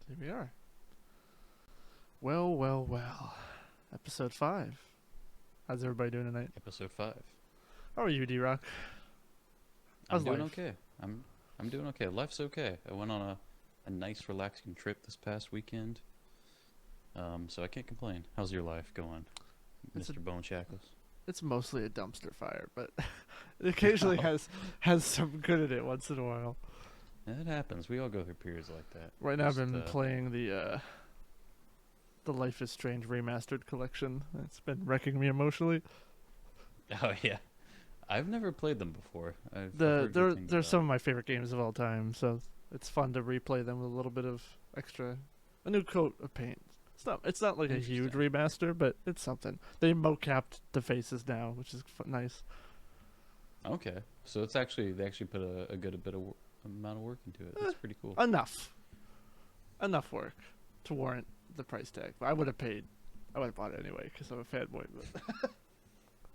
Here we are. Well, well, well. Episode 5. How's everybody doing tonight? Episode 5. How are you, D-Rock? I'm How's doing life? okay. I'm doing okay. Life's okay. I went on a nice relaxing trip this past weekend. So I can't complain. How's your life going, It's a, Mr. Bone Shackles? it's mostly a dumpster fire, but it occasionally Oh, has some good in it once in a while. it happens. We all go through periods like that. Right now I've Just been playing the Life is Strange remastered collection. It's been wrecking me emotionally. oh yeah. I've never played them before. I've The heard good they're things they're about some of 'em. my favorite games of all time, so it's fun to replay them with a little bit of a new coat of paint. It's not like a huge Interesting. remaster, but it's something. They mocapped the faces now, which is nice. Okay. So they actually put a good amount of work into it. That's pretty cool. Enough work to warrant the price tag. But I would have paid. I would have bought it anyway because I'm a fanboy. But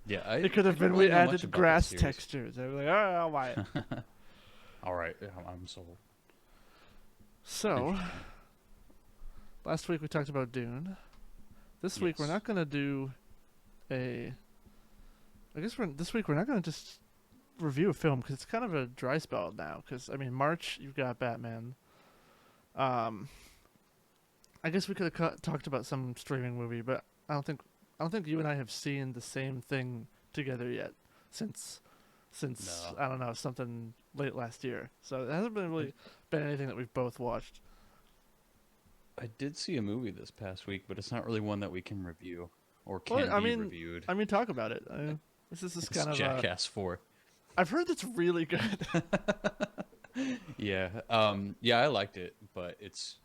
Yeah, it could I have don't been we really know much added about this grass series. textures. I was like, all right, I'll buy it. All right, I'm sold. So Interesting. last week we talked about Dune. This week we're Yes. not gonna do a. This week we're not gonna just review a film because it's kind of a dry spell now. Because I mean, March you've got Batman. Um, I guess we could have talked about some streaming movie, but I don't think you and I have seen the same thing together yet since No. I don't know, something late last year. So it hasn't been really been anything that we've both watched. I did see a movie this past week, but it's not really one that we can review or Well, can be reviewed. I mean, talk about it. This is It's kind of Jackass 4. I've heard it's really good. Yeah. Yeah, I liked it, but it's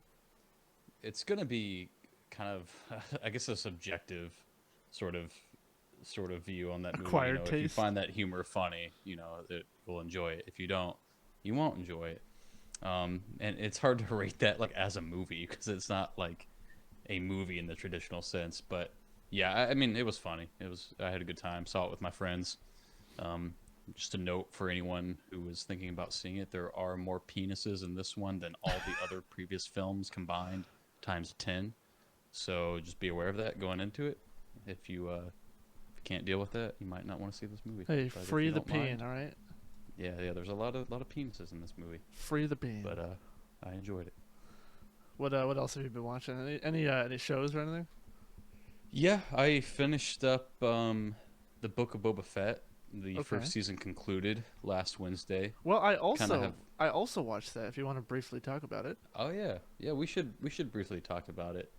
gonna be kind of I guess a subjective sort of sort of view on that movie. Acquired If you taste. find that humor funny, it will enjoy it. If you don't, you won't enjoy it. And it's hard to rate that like as a movie because it's not like a movie in the traditional sense. But yeah, I mean, it was funny. I had a good time. Saw it with my friends. Um, just a note for anyone who was thinking about seeing it: there are more penises in this one than all the other previous films combined times 10. So just be aware of that going into it. If you can't deal with that, you might not want to see this movie. Hey, But if free you the don't peen, mind, all right? yeah, there's a lot of penises in this movie. Free the peen. But I enjoyed it. What else have you been watching? Any shows or anything? Yeah, I finished up the Book of Boba Fett. The Okay. first season concluded last Wednesday. Well, Kind of have. I also watched that. If you want to briefly talk about it. Oh yeah, yeah. We should briefly talk about it.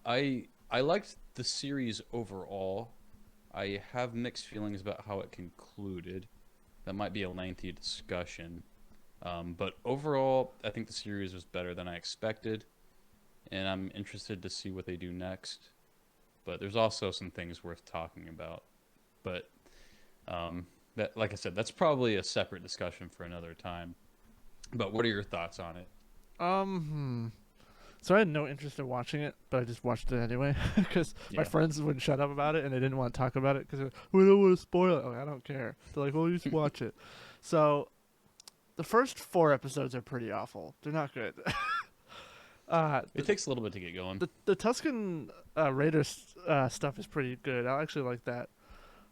I liked the series overall. I have mixed feelings about how it concluded. That might be a lengthy discussion. But overall, I think the series was better than I expected, and I'm interested to see what they do next. But there's also some things worth talking about. But that, like I said, that's probably a separate discussion for another time. But what are your thoughts on it? Um. So I had no interest in watching it, but I just watched it anyway because my Yeah. friends wouldn't shut up about it and they didn't want to talk about it because we don't want to spoil it. Like, I don't care. They're like, well, you just watch it. So the first 4 episodes are pretty awful. They're not good. It takes a little bit to get going. The Tuscan Raiders stuff is pretty good. I actually like that.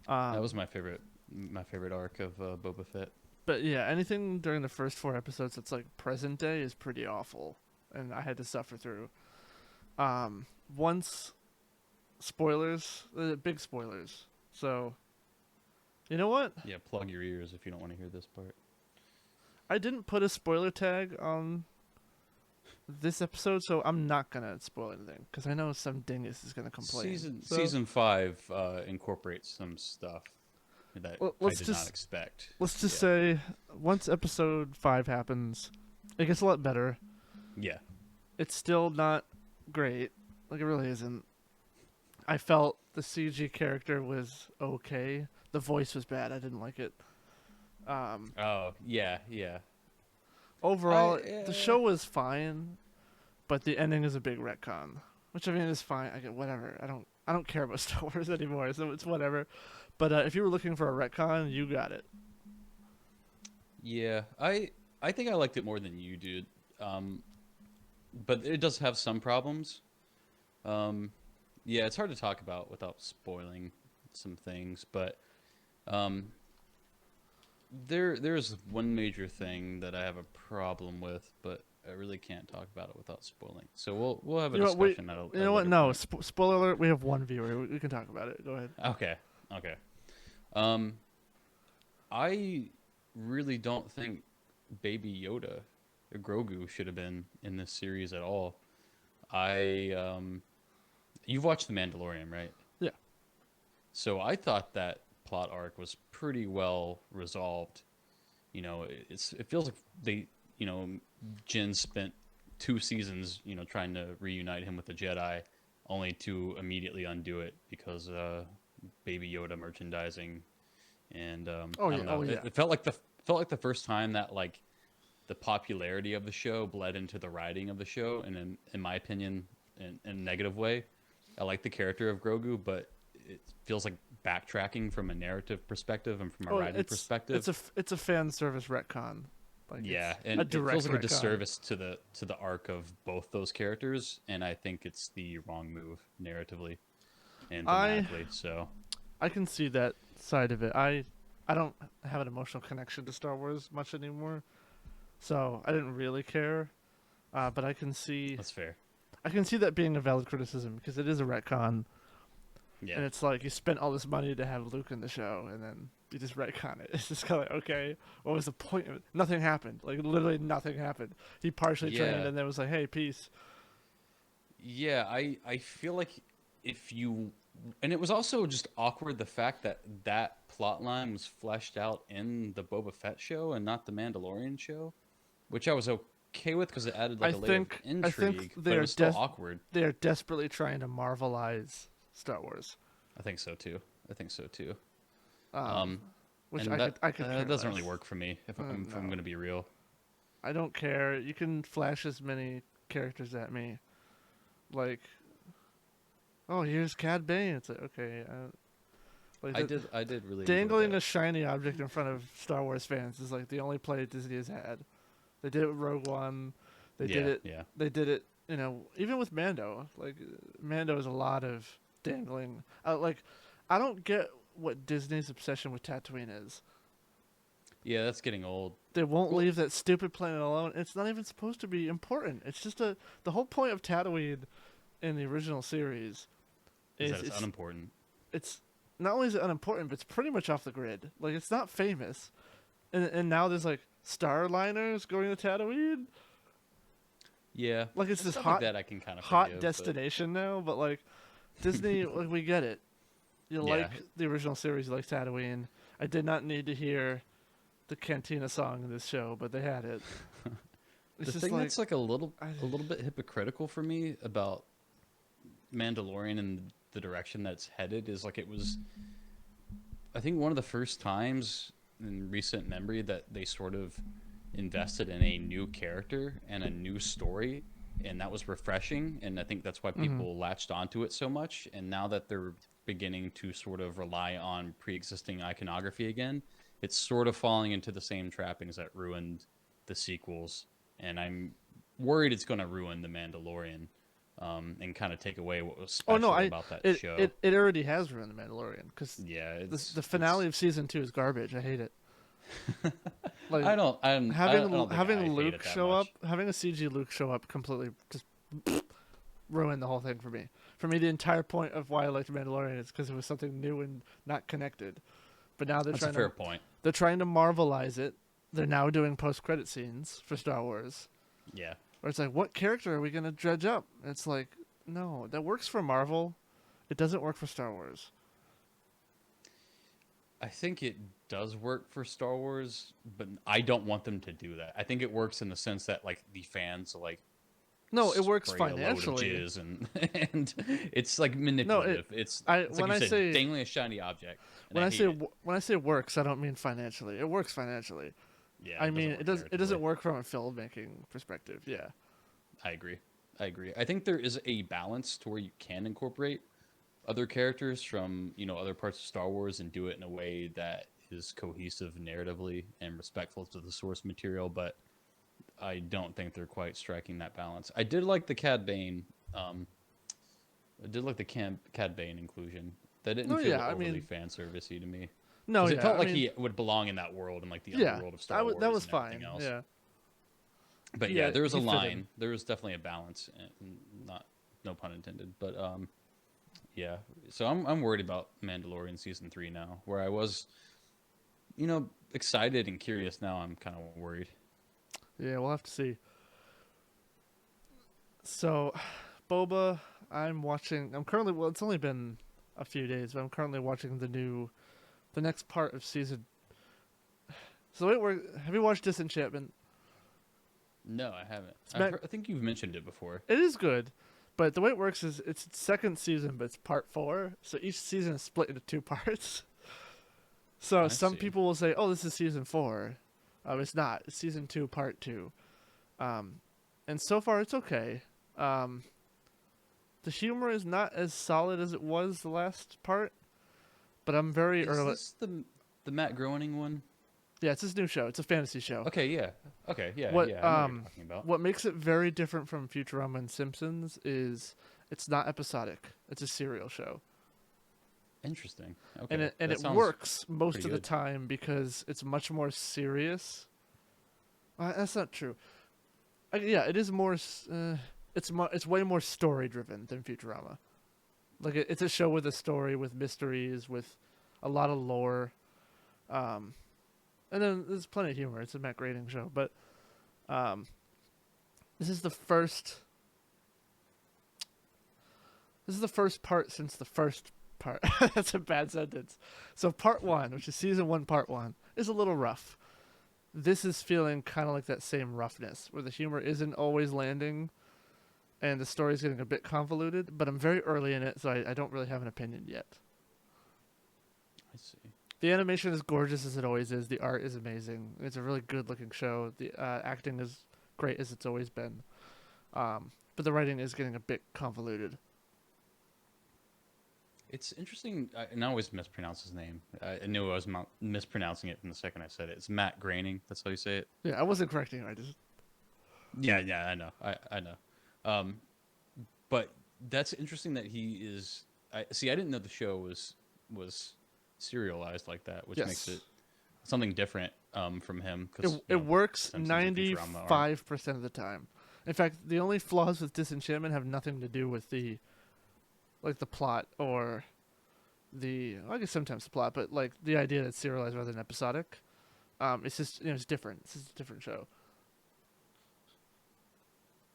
That Um, was my favorite arc of Boba Fett. but yeah, anything during the first 4 episodes that's like present day is pretty awful, and I had to suffer through. Once spoilers, big spoilers. So, you know what? Yeah, plug your ears if you don't want to hear this part. I didn't put a spoiler tag on this episode, so I'm not gonna spoil anything because I know some dingus is gonna complain. So, Season 5 incorporates some stuff that well, I did not expect. let's just Yeah. say once episode 5 happens, it gets a lot better. Yeah. It's still not great. Like, it really isn't. I felt the CG character was okay. The voice was bad. I didn't like it. Oh, yeah, yeah. Overall, I the show was fine, but the ending is a big retcon, which I mean is fine. I get whatever. I don't care about Star Wars anymore, so it's whatever. But if you were looking for a retcon, you got it. Yeah. I think I liked it more than you did. Um but it does have some problems. Um, yeah, it's hard to talk about without spoiling some things, but um, there's one major thing that I have a problem with, but I really can't talk about it without spoiling. So we'll have a You know what? We discussion you at a know what? later No, point. spoiler alert. We have one viewer. We can talk about it. Go ahead. Okay, okay. Um, I really don't think Baby Yoda, or Grogu, should have been in this series at all. I you've watched The Mandalorian, right? Yeah. So I thought that plot arc was pretty well resolved. You know, it feels like they, you know, Jin spent 2 seasons, you know, trying to reunite him with the Jedi, only to immediately undo it because Baby Yoda merchandising, and Oh I yeah. don't know. Oh It, yeah. it felt like the first time that like the popularity of the show bled into the writing of the show, and in my opinion, in a negative way. I like the character of Grogu, but it feels like backtracking from a narrative perspective and from a Oh, writing perspective. it's a fan service retcon. Like Yeah, it's a and it feels direct like a retcon. disservice to the arc of both those characters, and I think it's the wrong move narratively and I thematically. So I can see that side of it. I don't have an emotional connection to Star Wars much anymore, so I didn't really care. But that's fair. I can see that being a valid criticism because it is a retcon, Yeah, and it's like you spent all this money to have Luke in the show, and then you just retcon it. It's just kind of like, okay, what was the point of it? Nothing happened. Like literally nothing happened. He partially trained, yeah, and then was like, hey, peace. yeah. I feel like if you, and it was also just awkward the fact that that plot line was fleshed out in the Boba Fett show and not the Mandalorian show, which I was okay with because it added like a layer of I think intrigue, but it was still awkward. they are desperately trying to marvelize Star Wars. I think so too. I think so too. Um, Um, which and I could care that doesn't really less. work for me if I'm No, going to be real. I don't care. You can flash as many characters at me, like, oh, here's Cad Bane. It's like, okay, like I did really enjoy dangling that. a shiny object in front of Star Wars fans is like the only play Disney has had. They did it with Rogue One. They did Yeah, it. yeah, They did it. You know, even with Mando. Like, Mando is a lot of dangling. Like, I don't get what Disney's obsession with Tatooine is. yeah. That's getting old. They won't Well, leave that stupid planet alone. It's not even supposed to be important. It's just the whole point of Tatooine in the original series is is that it's unimportant? it's not only is it unimportant, but it's pretty much off the grid. Like it's not famous, and now there's like starliners going to Tatooine. Yeah, Like it's this stuff like hot that I can kind of hot forgive, but destination now. But like Disney, like we get it. You yeah. like the original series, you like Tatooine. I did not need to hear the Cantina song in this show, but they had it. The It's just thing like that's like I, a little bit hypocritical for me about Mandalorian and the direction that's headed is like it was I think one of the first times in recent memory that they sort of invested in a new character and a new story, and that was refreshing. And I think that's why mhm. people latched onto it so much. And now that they're beginning to sort of rely on pre-existing iconography again, it's sort of falling into the same trappings that ruined the sequels. And I'm worried it's going to ruin the Mandalorian, and kind of take away what was Oh no, special I about that it show. it, it already has ruined the Mandalorian because Yeah, the it's finale of season 2 is garbage. I hate it. Like I don't think I having hate it Luke that show up, much. having a CG Luke show up completely just ruined the whole thing for me. For me, the entire point of why I liked Mandalorian is because it was something new and not connected. But now That's a fair point. they're trying to marvelize it. They're now doing post credit scenes for Star Wars, Yeah. where it's like, what character are we gonna dredge up? And it's like, no, that works for Marvel. It doesn't work for Star Wars. I think it does work for Star Wars, but I don't want them to do that. I think it works in the sense that like the fans like No, it works spray a load of financially. jizz and and it's like No, it manipulative. I It's like when you I said, say dangling a shiny object, and I hate it. when I say works, I don't mean financially. It works financially. Yeah, I it doesn't mean work it doesn't narratively. work from a filmmaking perspective. Yeah. I agree. I agree. I think there is a balance to where you can incorporate other characters from other parts of Star Wars and do it in a way that is cohesive narratively and respectful to the source material. But I don't think they're quite striking that balance. I did like the Cad Bane. I did like the Cad Bane inclusion. That didn't No, feel yeah, I overly mean, fan servicey to me, no, because it yeah, felt I like mean, he would belong in that world and like the yeah, underworld of Star that Wars was and everything fine. else. Yeah, But yeah, yeah, there was a he fit in. line. There was definitely a balance, not no pun intended. But yeah. So I'm worried about Mandalorian season 3 now, where I was, excited and curious. Now I'm kind of worried. Yeah, we'll have to see. So, Boba, I'm watching. I'm currently. Well, it's only been a few days, but I'm currently watching the next part of season. So wait, have you watched Disenchantment? No, I haven't. It's Mac, I think you've mentioned it before. it is good, but the way it works is it's its second season, but it's part four. So each season is split into two parts. So I some see. people will say, "Oh, this is season four." It's not. It's season two, part two. Um, and so far it's okay. Um, the humor is not as solid as it was the last part, but I'm very Is early. this the Matt Groening one? Yeah, it's this new show. It's a fantasy show. Okay, yeah. Okay, yeah, What yeah. I know what you're talking about. what makes it very different from Futurama and Simpsons is it's not episodic. It's a serial show. Interesting. And Okay, it that sounds works most pretty of the good. time because it's much more serious. That's not true. Yeah, it is more it's way more story driven than Futurama. Like it's a show with a story, with mysteries, with a lot of lore. Um and then there's plenty of humor. It's a Matt Groening show, but um this is the first This is the first part since the first part. That's a bad sentence. So part one, which is season one, part one, is a little rough. This is feeling kind of like that same roughness, where the humor isn't always landing, and the story's getting a bit convoluted. But I'm very early in it, so I don't really have an opinion yet. I see. The animation is gorgeous as it always is. The art is amazing. It's a really good-looking show. The acting is great as it's always been. But the writing is getting a bit convoluted. It's interesting, and I always mispronounce his name. I knew I was mispronouncing it from the second I said it. It's Matt Groening. That's how you say it. Yeah, I wasn't correcting you. I just Yeah, I know. I know. But that's interesting that he is. I see. I didn't know the show was serialized like that, which makes yes. it something different from him. Because It works Simpsons and Futurama aren't. 95% of the time. In fact, the only flaws with Disenchantment have nothing to do with the plot or I guess sometimes the plot, but like the idea that it's serialized rather than episodic. It's just it's different. It's just a different show.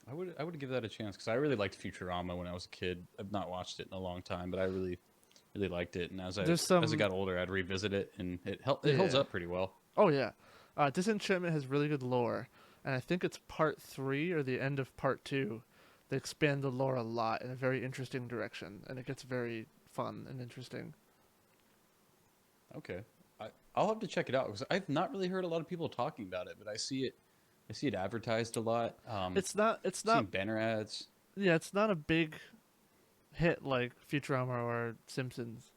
I would give that a chance because I really liked Futurama when I was a kid. I've not watched it in a long time, but I really liked it. And There's as I got older, I'd revisit it, and it holds yeah. up pretty well. Oh yeah, Disenchantment has really good lore, and I think it's part 3 or the end of part 2. They expand the lore a lot in a very interesting direction, and it gets very fun and interesting. Okay, I'll have to check it out because I've not really heard a lot of people talking about it, but I see it. I see it advertised a lot. It's not. It's Seeing not. banner ads. Yeah, it's not a big hit like Futurama or Simpsons.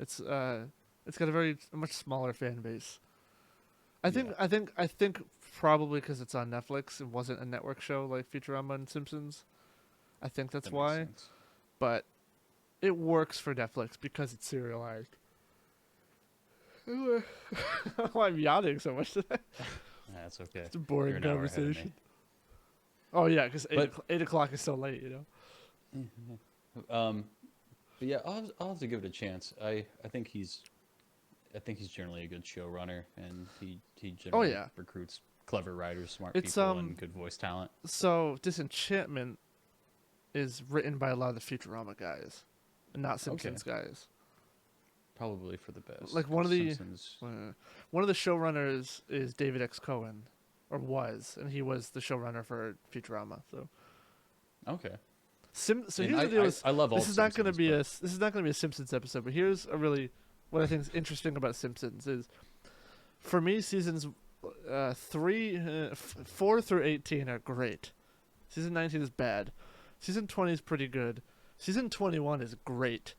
It's got a much smaller fan base. Yeah, I think probably because it's on Netflix. It wasn't a network show like Futurama and Simpsons. I think that's that makes why. sense. But it works for Netflix because it's serialized. Why I'm yawning so much today? That's okay. It's a You're boring an hour ahead of me. conversation. Oh yeah, because But 8 o'clock is so late, you know. um, but yeah, I'll have to give it a chance. I think he's generally a good showrunner, and he Oh generally yeah. recruits clever writers, smart It's people, and good voice talent. So Disenchantment is written by a lot of the Futurama guys, and not Okay, Simpsons guys. probably for the best. Like 'Cause Simpsons. one of the showrunners is David X. Cohen, or was, and he was the showrunner for Futurama. So Okay, so and here's the deal: I love all this is not going to Simpsons, be but this is not going to be a Simpsons episode. But here's a really what I think is interesting about Simpsons is, for me, seasons 4 through 18 are great. Season 19 is bad. Season 20 is pretty good. Season 21 is great,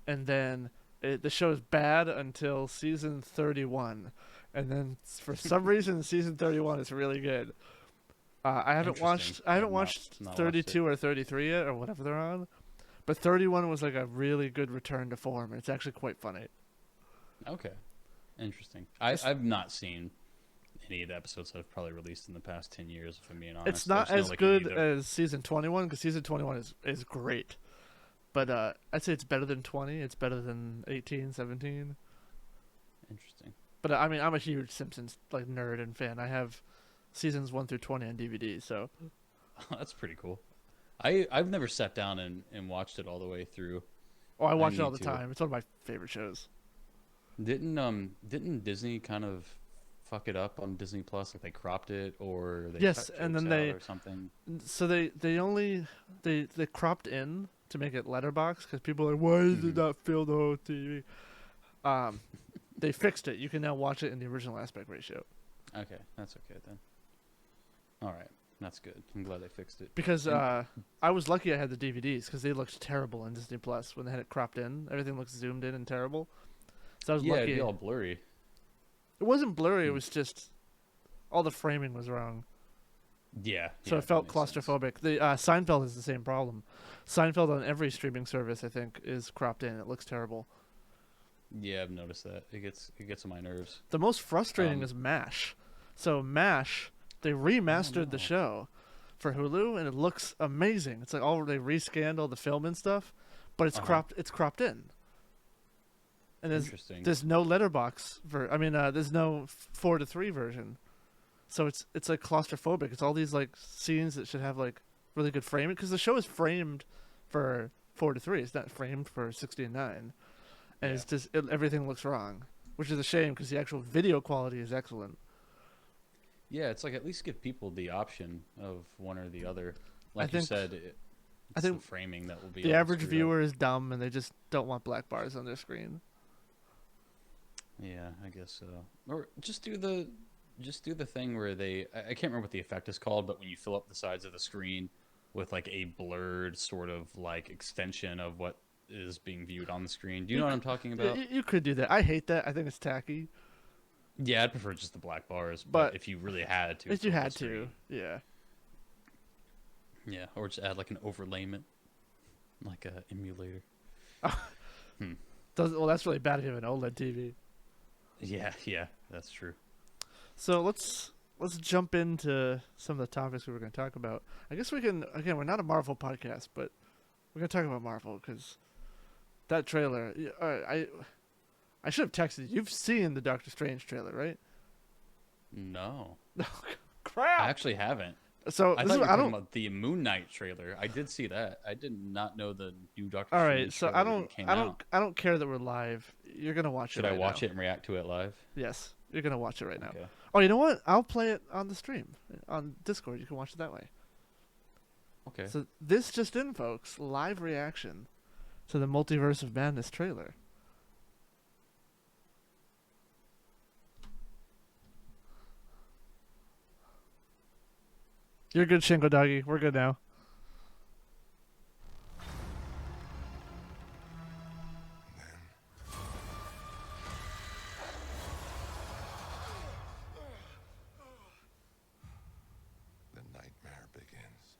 and then the show is bad until season 31, and then for some reason season 31 is really good. I haven't Interesting. watched. I haven't Not watched not watched it. 32 or 33 yet, or whatever they're on. But 31 was like a really good return to form. It's actually quite funny. Okay, interesting. It's, I've not seen any of the episodes that have probably released in the past 10 years. If I'm being it's honest, I not just know as like any good of the as season 21 because season 21 is great. But I'd say it's better than 20. It's better than 18, 17. interesting. But I mean, I'm a huge Simpsons like nerd and fan. I have seasons 1 through 20 on DVD. So That's pretty cool. I've never sat down and watched it all the way through. I I watch it all need the to. time. It's one of my favorite shows. Didn't Disney kind of fuck it up on Disney Plus? Like they cropped it or they Yes, cut and jokes then out they or something. so they only they cropped in to make it letterbox because people are like, why does it Hmm. not fill the whole TV? Um, they fixed it. You can now watch it in the original aspect ratio Okay, that's okay then. All right, that's good. I'm glad they fixed it. because And I was lucky I had the DVDs because they looked terrible in Disney Plus when they had it cropped in. Everything looks zoomed in and terrible. So I was yeah, it'd lucky. be all blurry. It wasn't blurry. It Hmm. was just all the framing was wrong. Yeah, So yeah, it that felt makes sense. claustrophobic. The Seinfeld is the same problem. Seinfeld on every streaming service I think is cropped in. It looks terrible. Yeah, I've noticed that. It gets on my nerves. The most frustrating Um, is MASH. So MASH, they oh remastered the no. show for Hulu, and it looks amazing. It's like all they rescanned all the film and stuff, but it's Uh-huh. cropped. It's cropped in, and Interesting. there's no letterbox there's no 4:3 version. So it's like claustrophobic. It's all these like scenes that should have like really good framing because the show is framed for 4:3. It's not framed for 60:9, and Yeah. it's just everything looks wrong, which is a shame because the actual video quality is excellent. Yeah, it's like at least give people the option of one or the other. I Like you think said, I it's the think framing that will be the all average screwed up. viewer is dumb and they just don't want black bars on their screen. Yeah, I guess so. Or just do the thing where I can't remember what the effect is called, but when you fill up the sides of the screen with like a blurred sort of like extension of what is being viewed on the screen. Do you know what I'm talking Yeah, about? you could do that. I hate that. I think it's tacky. Yeah, I'd prefer just the black bars, But but if you really had to, if you fill the had to, screen, yeah. yeah, or just add like an overlayment, like a emulator. Hmm. Well, that's really bad if you have an OLED TV. Yeah, yeah, that's true. So let's jump into some of the topics we were going to talk about. I guess we can. Again, we're not a Marvel podcast, but we're going to talk about Marvel because that trailer. I should have texted you. You've seen the Doctor Strange trailer, right? No, Crap. I actually haven't. So I this thought is, you were I talking don't. about the Moon Knight trailer. I did see that. I did not know the new Doctor All Strange right. So trailer even came out. I don't care that we're live. You're gonna watch Should it. I Right watch now. it and react to it live? Yes, you're gonna watch it right now. Okay. Oh, you know what? I'll play it on the stream on Discord. You can watch it that way. Okay. So this just in, folks. Live reaction to the Multiverse of Madness trailer. You're good, Shingo Doggy. We're good now. The nightmare begins.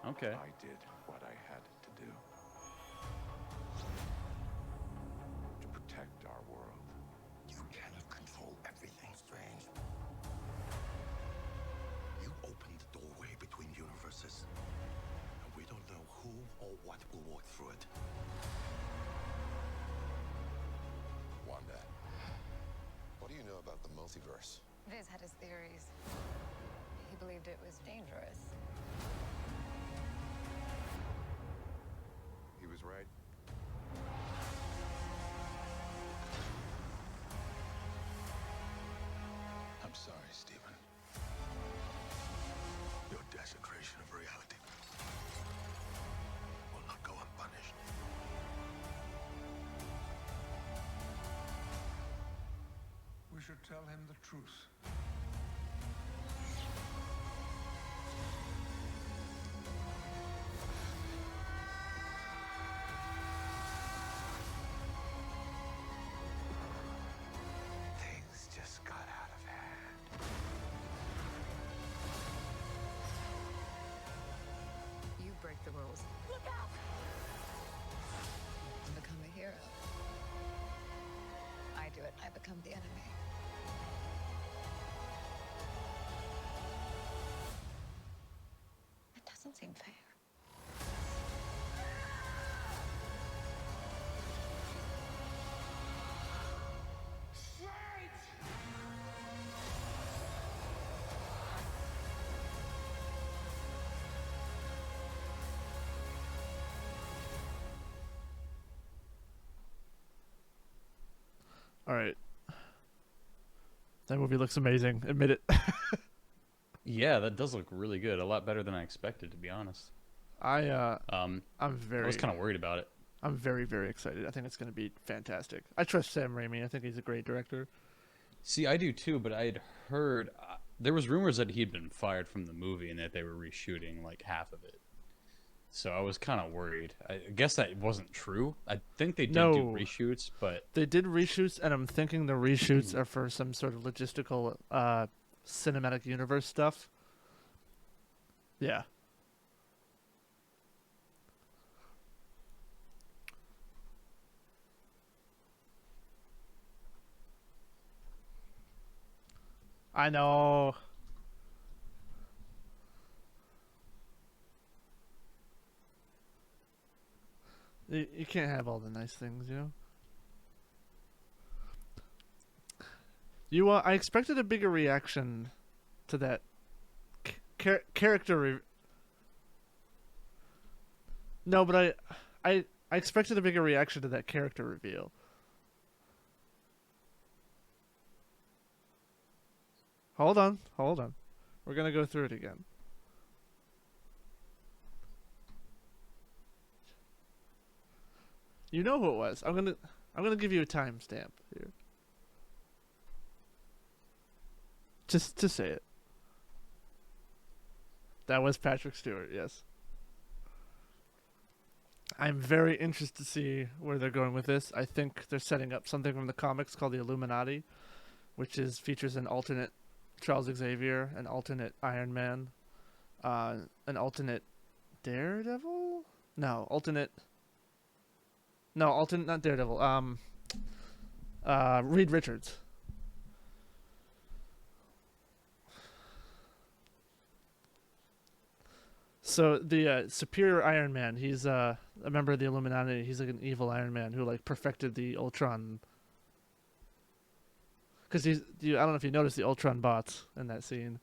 Okay. I did what I had to do to protect our world. You cannot control everything, Strange. You opened the doorway between universes, and we don't know who or what will walk through it. Wanda, what do you know about the multiverse? Viz had his theories. He believed it was dangerous. He was right. I'm sorry, Stephen. Your desecration of reality will not go unpunished. We should tell him the truth. Things just got the enemy. That doesn't seem fair. All right. That movie looks amazing. Admit it. Yeah, that does look really good. A lot better than I expected, to be honest. I'm I very was kind of worried about it. I'm very, very excited. I think it's going to be fantastic. I trust Sam Raimi. I think he's a great director. See, I do too, but I had heard there was rumors that he'd been fired from the movie and that they were reshooting like half of it. So I was kind of worried. I guess that wasn't true. I think they did No. do reshoots, but They did reshoots, and I'm thinking the reshoots are for some sort of logistical cinematic universe stuff. Yeah. I know. You can't have all the nice things, you know? I expected a bigger reaction to that character. No, but I expected a bigger reaction to that character reveal. Hold on. We're gonna go through it again. You know who it was. I'm gonna give you a timestamp here. Just to say it. That was Patrick Stewart, yes. I'm very interested to see where they're going with this. I think they're setting up something from the comics called the Illuminati, which features an alternate Charles Xavier, an alternate Iron Man, an alternate Daredevil? Not Daredevil. Reed Richards. So the Superior Iron Man, he's a member of the Illuminati. He's like an evil Iron Man who like perfected the Ultron. Because I don't know if you noticed the Ultron bots in that scene.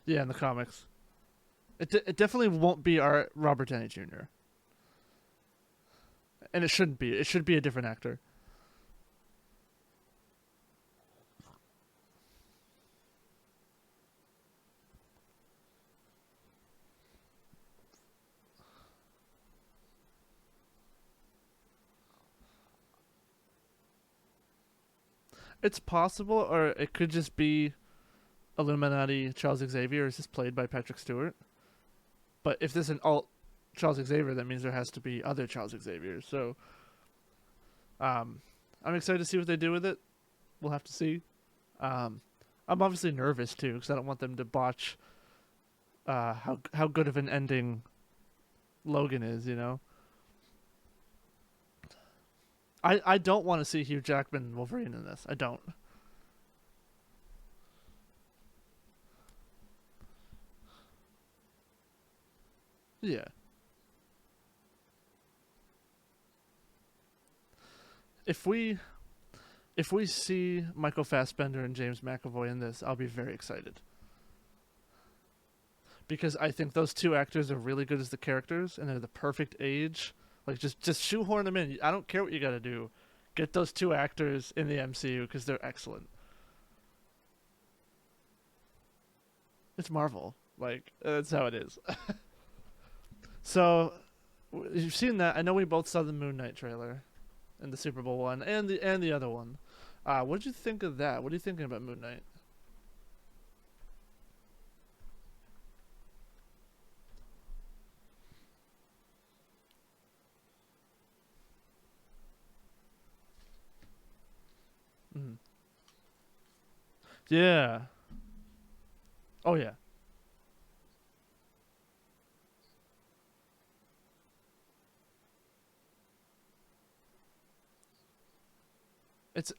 Yeah, in the comics. It definitely won't be our Robert Downey Jr. And it shouldn't be. It should be a different actor. It's possible, or it could just be Illuminati Charles Xavier is just played by Patrick Stewart. But if there's an alt Charles Xavier, that means there has to be other Charles Xaviers. So, I'm excited to see what they do with it. We'll have to see. I'm obviously nervous too because I don't want them to botch how good of an ending Logan is. You know, I don't want to see Hugh Jackman Wolverine in this. I don't. Yeah. If we see Michael Fassbender and James McAvoy in this, I'll be very excited. Because I think those two actors are really good as the characters and they're the perfect age. Like just shoehorn them in. I don't care what you got to do. Get those two actors in the MCU because they're excellent. It's Marvel. Like that's how it is. So, you've seen that. I know we both saw the Moon Knight trailer, and the Super Bowl one, and the other one. What did you think of that? What are you thinking about Moon Knight? Yeah. Oh yeah.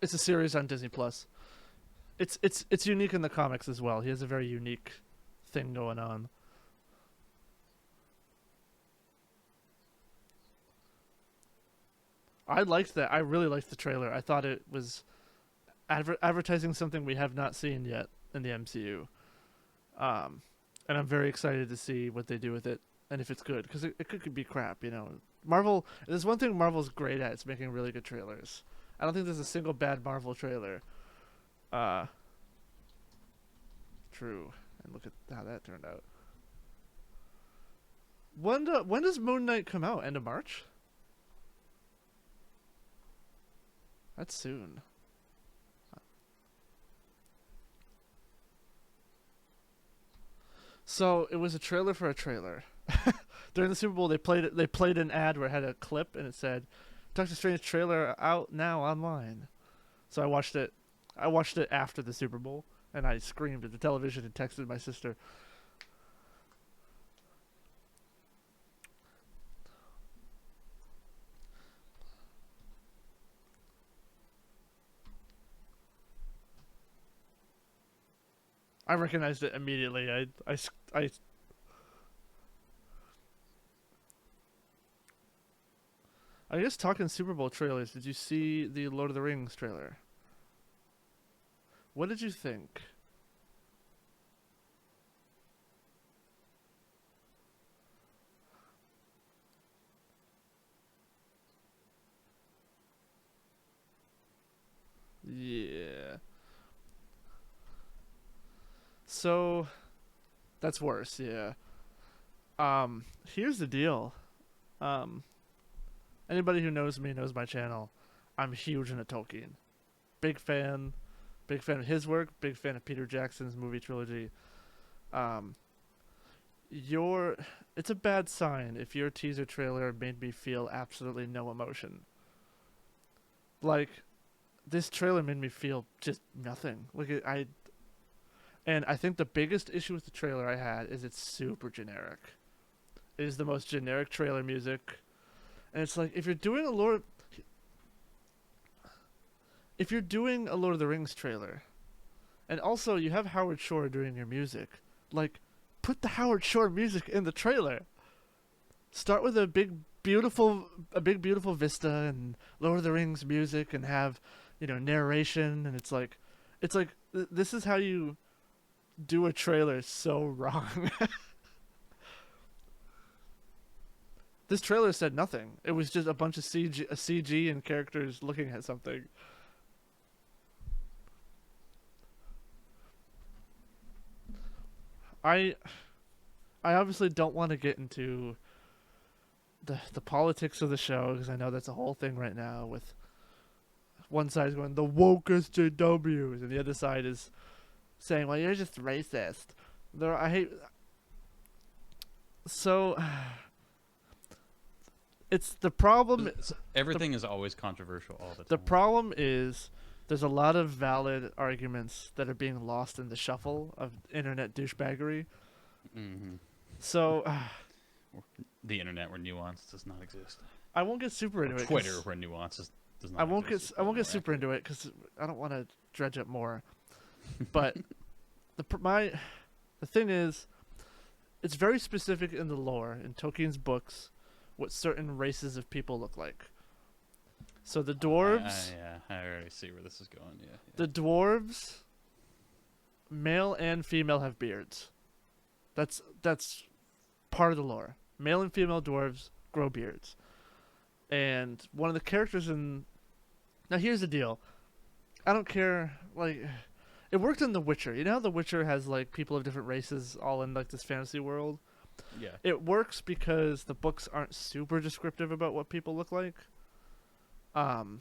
It's a series on Disney Plus. It's unique in the comics as well. He has a very unique thing going on. I liked that. I really liked the trailer. I thought it was advertising something we have not seen yet in the MCU. And I'm very excited to see what they do with it and if it's good, because it could be crap, you know. Marvel. There's one thing Marvel's great at. It's making really good trailers. I don't think there's a single bad Marvel trailer. True. And look at how that turned out. When does Moon Knight come out? End of March? That's soon. So it was a trailer for a trailer. During the Super Bowl, they played an ad where it had a clip and it said, "Doctor Strange trailer out now online." So I watched it. I watched it after the Super Bowl, and I screamed at the television and texted my sister. I recognized it immediately. I guess talking Super Bowl trailers, did you see the Lord of the Rings trailer? What did you think? Yeah. So that's worse, yeah. Here's the deal. Anybody who knows me knows my channel. I'm huge into Tolkien. Big fan of his work, big fan of Peter Jackson's movie trilogy. It's a bad sign if your teaser trailer made me feel absolutely no emotion. Like, this trailer made me feel just nothing. And I think the biggest issue with the trailer I had is it's super generic. It is the most generic trailer music. And it's like, if you're doing a Lord of the Rings trailer, and also you have Howard Shore doing your music, like, put the Howard Shore music in the trailer. Start with a big beautiful vista and Lord of the Rings music, and have, narration, and it's like this is how you do a trailer so wrong. This trailer said nothing. It was just a bunch of CG and characters looking at something. I obviously don't want to get into the politics of the show, because I know that's a whole thing right now, with one side going the woke SJWs and the other side is saying, well, you're just racist. So it's the problem. Everything is always controversial all the time. The problem is there's a lot of valid arguments that are being lost in the shuffle of internet douchebaggery. Mm-hmm. So the internet where nuance does not exist. I won't get super into it. Twitter where nuance does not. I won't get super into it because I don't want to dredge up more. But the thing is, it's very specific in the lore in Tolkien's books what certain races of people look like. So the dwarves. I already see where this is going. Yeah. The dwarves, male and female, have beards. That's part of the lore. Male and female dwarves grow beards. And one of the characters in... Now here's the deal. I don't care, like... It worked in The Witcher. You know how The Witcher has, like, people of different races all in, like, this fantasy world? Yeah. It works because the books aren't super descriptive about what people look like. And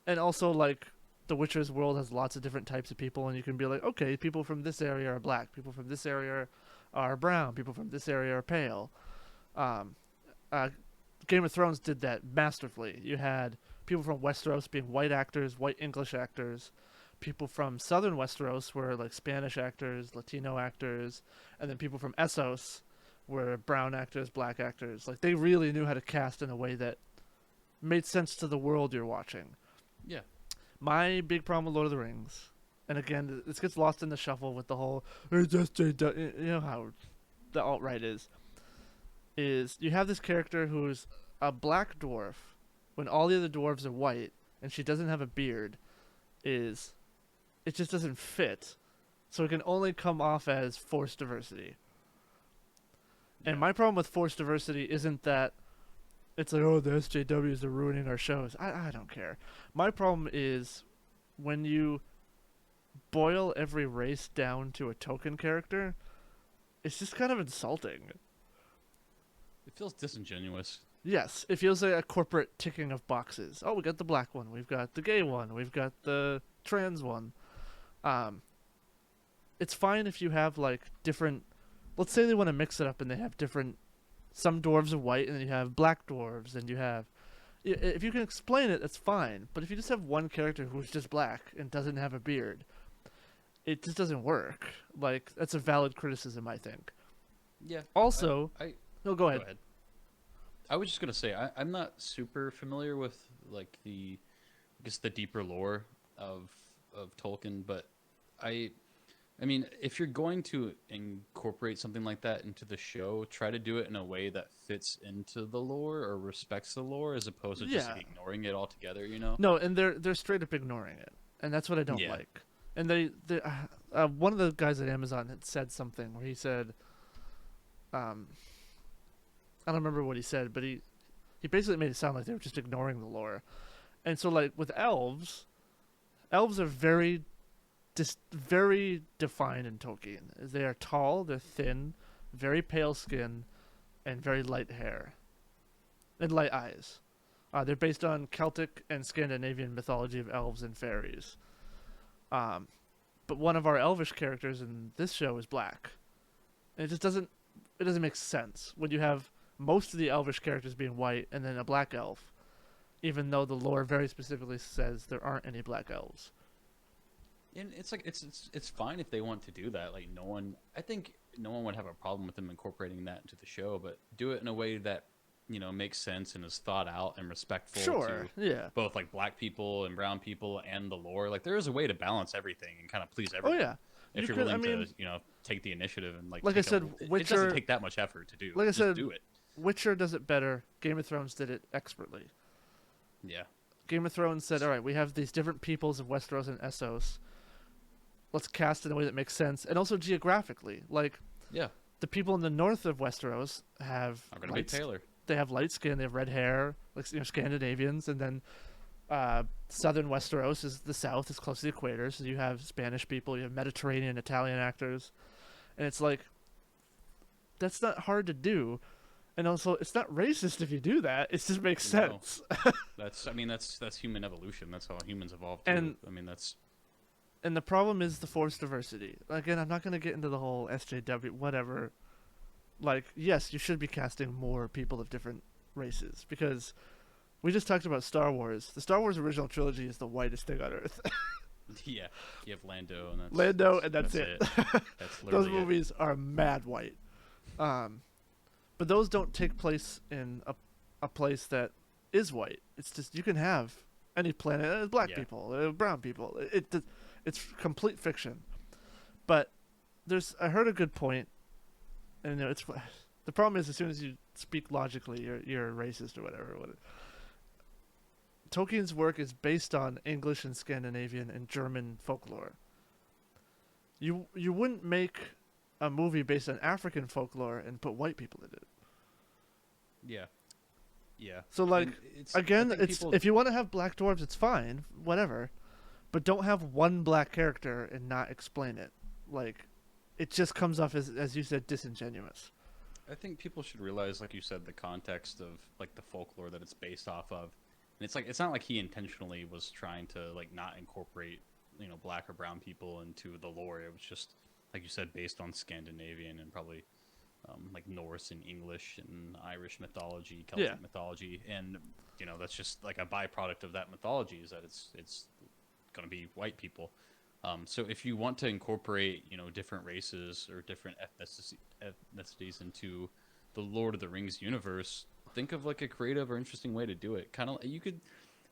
also, like, The Witcher's world has lots of different types of people, and you can be like, okay, people from this area are black, people from this area are brown, people from this area are pale. Game of Thrones did that masterfully. You had people from Westeros being white actors, white English actors, people from southern Westeros were like Spanish actors, Latino actors, and then people from Essos were brown actors, black actors. Like they really knew how to cast in a way that made sense to the world you're watching. Yeah. My big problem with Lord of the Rings, and again, this gets lost in the shuffle with the whole, "It's just you know how the alt-right is you have this character who's a black dwarf when all the other dwarves are white, and she doesn't have a beard, it just doesn't fit. So it can only come off as forced diversity. Yeah. And my problem with forced diversity isn't that it's like, oh, the SJWs are ruining our shows. I don't care. My problem is when you boil every race down to a token character, it's just kind of insulting. It feels disingenuous. Yes, it feels like a corporate ticking of boxes. Oh, we got the black one, we've got the gay one, we've got the trans one. It's fine if you have like different. Let's say they want to mix it up and they have different. Some dwarves are white, and then you have black dwarves, and you have. If you can explain it, that's fine. But if you just have one character who's just black and doesn't have a beard, it just doesn't work. Like that's a valid criticism, I think. Yeah. Also, no, go ahead. Go ahead. I was just gonna say I'm not super familiar with like I guess the deeper lore of Tolkien, but I mean, if you're going to incorporate something like that into the show, try to do it in a way that fits into the lore or respects the lore, as opposed to just like, ignoring it altogether. You know? No, and they're straight up ignoring it, and that's what I don't like. And they one of the guys at Amazon had said something where he said, I don't remember what he said, but he basically made it sound like they were just ignoring the lore. And so like with elves are very defined in Tolkien. They are tall, they're thin, very pale skin, and very light hair. And light eyes. They're based on Celtic and Scandinavian mythology of elves and fairies. But one of our elvish characters in this show is black. And it just doesn't make sense when you have most of the elvish characters being white and then a black elf, even though the lore very specifically says there aren't any black elves. And it's like it's fine if they want to do that. Like I think no one would have a problem with them incorporating that into the show, but do it in a way that makes sense and is thought out and respectful to both like black people and brown people and the lore. Like there is a way to balance everything and kind of please everyone. Oh yeah. If you're willing to take the initiative and like I said, it doesn't take that much effort to do. Like just I said, do it. Witcher does it better. Game of Thrones did it expertly. Yeah. Game of Thrones said, all right, we have these different peoples of Westeros and Essos. Let's cast in a way that makes sense. And also geographically. Like, the people in the north of Westeros are going to be paler. They have light skin, they have red hair, like Scandinavians. And then southern Westeros is the south, is close to the equator. So you have Spanish people, you have Mediterranean, Italian actors. And it's like, that's not hard to do. And also, it's not racist if you do that. It just makes sense. That's human evolution. That's how humans evolved too. And the problem is the forced diversity. Again, I'm not going to get into the whole SJW, whatever. Like, yes, you should be casting more people of different races. Because we just talked about Star Wars. The Star Wars original trilogy is the whitest thing on Earth. Yeah. You have Lando, and that's it. That's Those movies are mad white. But those don't take place in a place that is white. It's just, you can have any planet, black people, brown people. It's complete fiction. But I heard a good point, and it's the problem is as soon as you speak logically, you're a racist or whatever. Tolkien's work is based on English and Scandinavian and German folklore. You wouldn't make a movie based on African folklore and put white people in it. Yeah. So like, if you want to have black dwarves, it's fine, whatever. But don't have one black character and not explain it. Like, it just comes off as you said, disingenuous. I think people should realize, like you said, the context of like the folklore that it's based off of. And it's not like he intentionally was trying to like not incorporate, black or brown people into the lore. It was just, like you said, based on Scandinavian and probably like Norse and English and Irish mythology, Celtic mythology, and that's just like a byproduct of that mythology is that it's going to be white people. So if you want to incorporate, different races or different ethnicities into the Lord of the Rings universe, think of like a creative or interesting way to do it. Kind of, you could,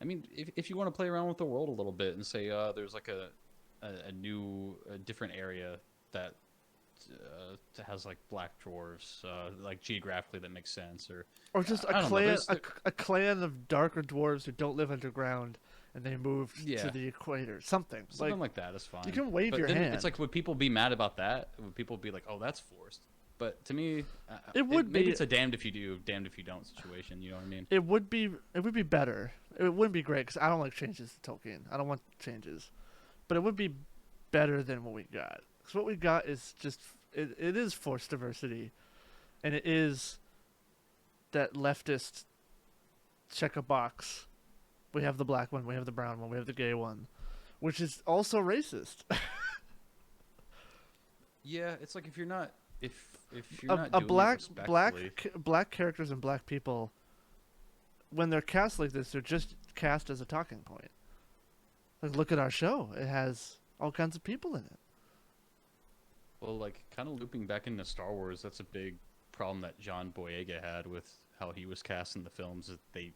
I mean, if you want to play around with the world a little bit and say, there's like a different area that has like black dwarves, like geographically that makes sense, Or just I a don't know, clan, there's a clan of darker dwarves who don't live underground, and they moved Yeah. to the equator. Something like that is fine. you can wave But your then hand. it's like, would people be mad about that? Would people be like, "Oh, that's forced"? But to me, It would maybe be- it's a damned if you do, damned if you don't situation. You know what I mean? It would be better. It wouldn't be great because I don't like changes to Tolkien. I don't want changes, but it would be better than what we got. Because what we got is just it is forced diversity, and it is that leftist check a box. We have the black one, we have the brown one, we have the gay one, which is also racist. Yeah, it's like if you're not doing a it black respectfully, black characters and black people, when they're cast like this, they're just cast as a talking point. Like, look at our show; it has all kinds of people in it. well, like kind of looping back into Star Wars, that's a big problem that John Boyega had with how he was cast in the films. That they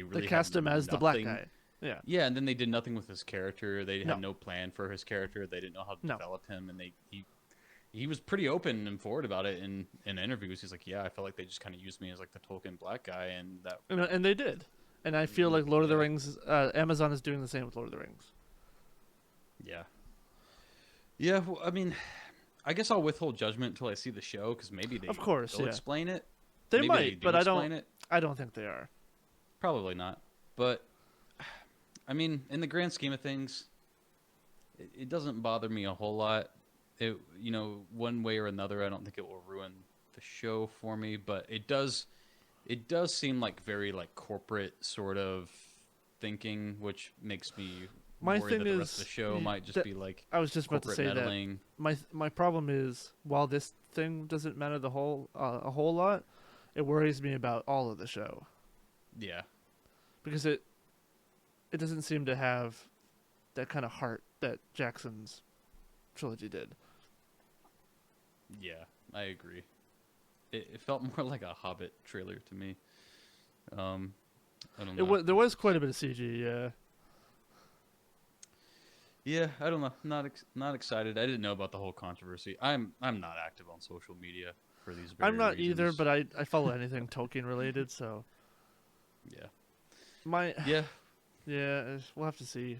really They cast had him as the black nothing- guy. Yeah, Yeah, and then they did nothing with his character. They No. had no plan for his character. They didn't know how to No. develop him, and he was pretty open and forward about it in interviews. He's like, "Yeah, I felt like they just kind of used me as like the Tolkien black guy," and that and they did. And I feel like Lord of the Yeah. Rings, Amazon is doing the same with Lord of the Rings. Yeah. Yeah, well, I mean, I guess I'll withhold judgment until I see the show because maybe Of course, they'll yeah. explain it. They Maybe might, do but I explain don't. it. I don't think they are. Probably not. But I mean, in the grand scheme of things, it doesn't bother me a whole lot. It, one way or another, I don't think it will ruin the show for me, but it does seem like very like corporate sort of thinking, which makes me My worry thing that the rest is, of the show might just that- be like I was just about to corporate say meddling. that. My problem is, while this thing doesn't matter a whole lot, it worries me about all of the show Yeah. because it doesn't seem to have that kind of heart that Jackson's trilogy did. Yeah, I agree. It felt more like a Hobbit trailer to me. I don't know. There was quite a bit of CG, yeah. Yeah, I don't know. Not excited. I didn't know about the whole controversy. I'm not active on social media for these. I'm very not either, reasons. but I follow anything Tolkien related, so Yeah, yeah, we'll have to see.